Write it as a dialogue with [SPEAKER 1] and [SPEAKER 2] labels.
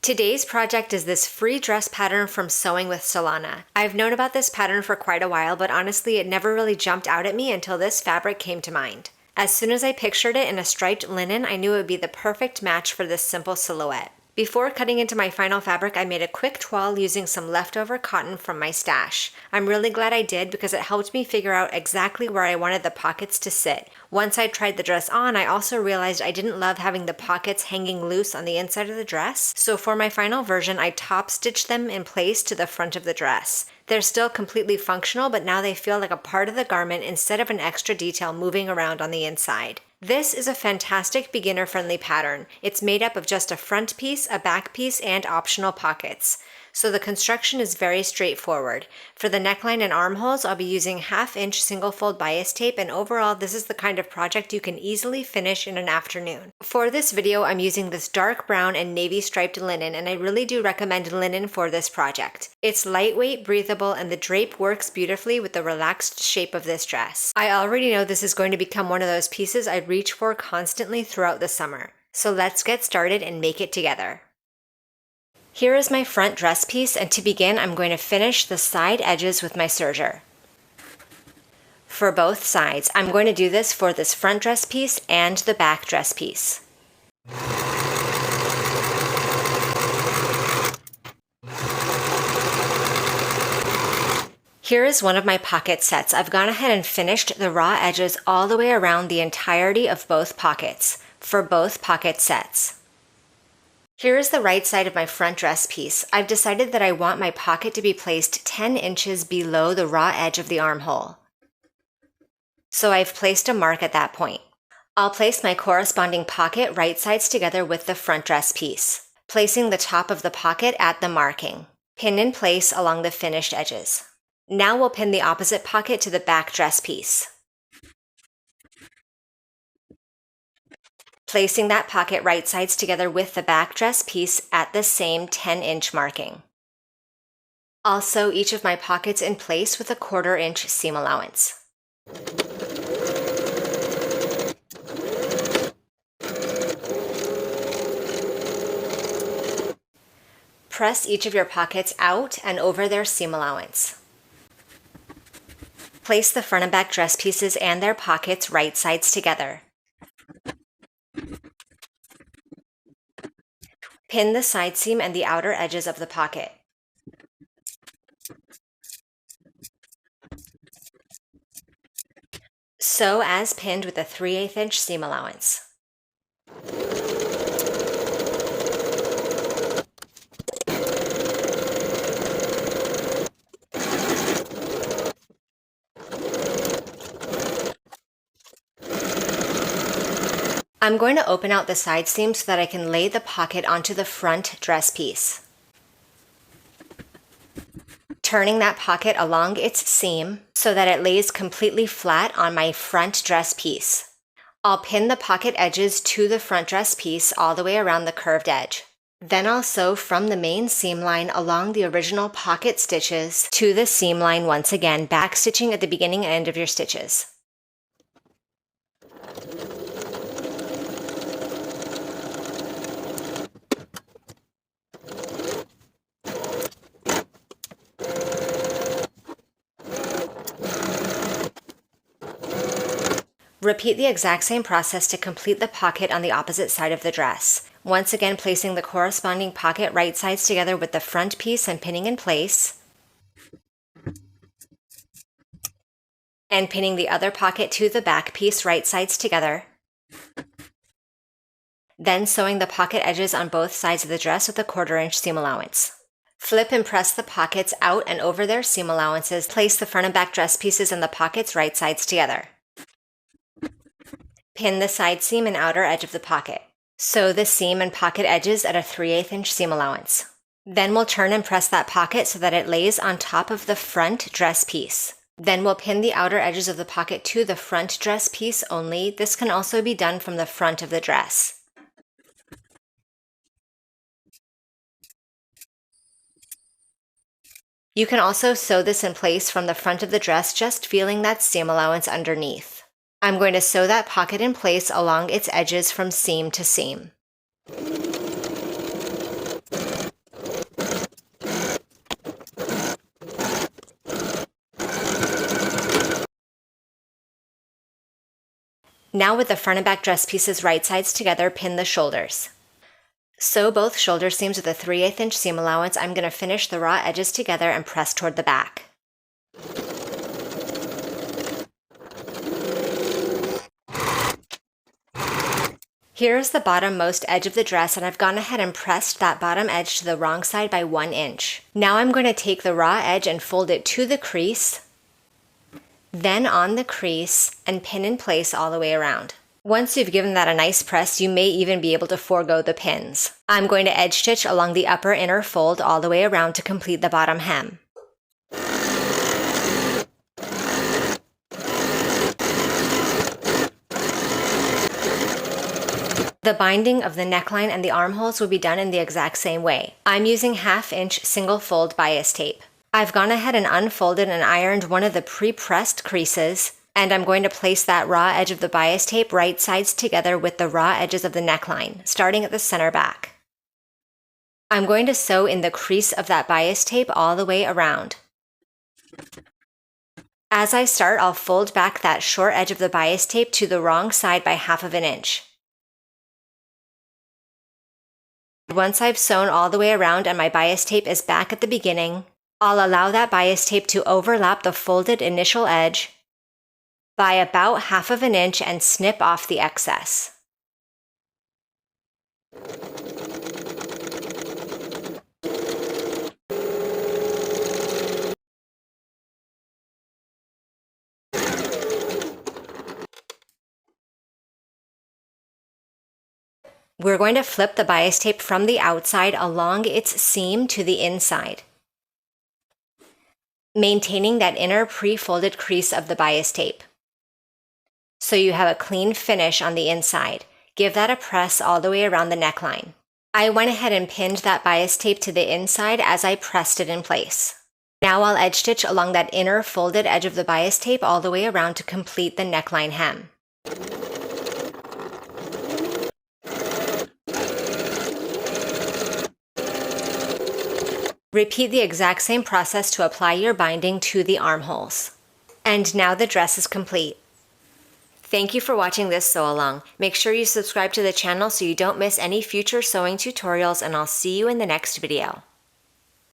[SPEAKER 1] Today's project is this free dress pattern from Sewing with Solana. I've known about this pattern for quite a while, but honestly it never really jumped out at me until this fabric came to mind. As soon as I pictured it in a striped linen, I knew it would be the perfect match for this simple silhouette. Before cutting into my final fabric, I made a quick toile using some leftover cotton from my stash. I'm really glad I did because it helped me figure out exactly where I wanted the pockets to sit. Once I tried the dress on, I also realized I didn't love having the pockets hanging loose on the inside of the dress, so for my final version, I top stitched them in place to the front of the dress. They're still completely functional, but now they feel like a part of the garment instead of an extra detail moving around on the inside. This is a fantastic beginner-friendly pattern. It's made up of just a front piece, a back piece, and optional pockets. So the construction is very straightforward. For the neckline and armholes, I'll be using 1/2-inch single-fold bias tape, and overall, this is the kind of project you can easily finish in an afternoon. For this video, I'm using this dark brown and navy striped linen, and I really do recommend linen for this project. It's lightweight, breathable, and the drape works beautifully with the relaxed shape of this dress. I already know this is going to become one of those pieces I reach for constantly throughout the summer. So let's get started and make it together. Here is my front dress piece, and to begin, I'm going to finish the side edges with my serger. For both sides, I'm going to do this for this front dress piece and the back dress piece. Here is one of my pocket sets. I've gone ahead and finished the raw edges all the way around the entirety of both pockets, for both pocket sets. Here is the right side of my front dress piece. I've decided that I want my pocket to be placed 10 inches below the raw edge of the armhole. So I've placed a mark at that point. I'll place my corresponding pocket right sides together with the front dress piece, placing the top of the pocket at the marking, pinned in place along the finished edges. Now we'll pin the opposite pocket to the back dress piece, placing that pocket right sides together with the back dress piece at the same 10-inch marking. I'll sew each of my pockets in place with a 1/4-inch seam allowance. Press each of your pockets out and over their seam allowance. Place the front and back dress pieces and their pockets right sides together. Pin the side seam and the outer edges of the pocket. Sew as pinned with a 3/8-inch seam allowance. I'm going to open out the side seam so that I can lay the pocket onto the front dress piece. Turning that pocket along its seam so that it lays completely flat on my front dress piece. I'll pin the pocket edges to the front dress piece all the way around the curved edge. Then I'll sew from the main seam line along the original pocket stitches to the seam line once again, back stitching at the beginning and end of your stitches. Repeat the exact same process to complete the pocket on the opposite side of the dress. Once again, placing the corresponding pocket right sides together with the front piece and pinning in place, and pinning the other pocket to the back piece right sides together. Then sewing the pocket edges on both sides of the dress with a 1/4-inch seam allowance. Flip and press the pockets out and over their seam allowances. Place the front and back dress pieces and the pockets right sides together. Pin the side seam and outer edge of the pocket. Sew the seam and pocket edges at a 3/8-inch seam allowance. Then we'll turn and press that pocket so that it lays on top of the front dress piece. Then we'll pin the outer edges of the pocket to the front dress piece only. This can also be done from the front of the dress. You can also sew this in place from the front of the dress, just feeling that seam allowance underneath. I'm going to sew that pocket in place along its edges from seam to seam. Now with the front and back dress pieces right sides together, pin the shoulders. Sew both shoulder seams with a 3/8 inch seam allowance. I'm going to finish the raw edges together and press toward the back. Here's the bottommost edge of the dress, and I've gone ahead and pressed that bottom edge to the wrong side by 1 inch. Now I'm going to take the raw edge and fold it to the crease, then on the crease, and pin in place all the way around. Once you've given that a nice press, you may even be able to forego the pins. I'm going to edge stitch along the upper inner fold all the way around to complete the bottom hem. The binding of the neckline and the armholes will be done in the exact same way. I'm using 1/2 inch single fold bias tape. I've gone ahead and unfolded and ironed one of the pre-pressed creases, and I'm going to place that raw edge of the bias tape right sides together with the raw edges of the neckline, starting at the center back. I'm going to sew in the crease of that bias tape all the way around. As I start, I'll fold back that short edge of the bias tape to the wrong side by 1/2 inch. Once I've sewn all the way around and my bias tape is back at the beginning, I'll allow that bias tape to overlap the folded initial edge by about 1/2 inch and snip off the excess. We're going to flip the bias tape from the outside along its seam to the inside, maintaining that inner pre-folded crease of the bias tape, so you have a clean finish on the inside. Give that a press all the way around the neckline. I went ahead and pinned that bias tape to the inside as I pressed it in place. Now I'll edge stitch along that inner folded edge of the bias tape all the way around to complete the neckline hem. Repeat the exact same process to apply your binding to the armholes. And now the dress is complete. Thank you for watching this sew along. Make sure you subscribe to the channel so you don't miss any future sewing tutorials, and I'll see you in the next video.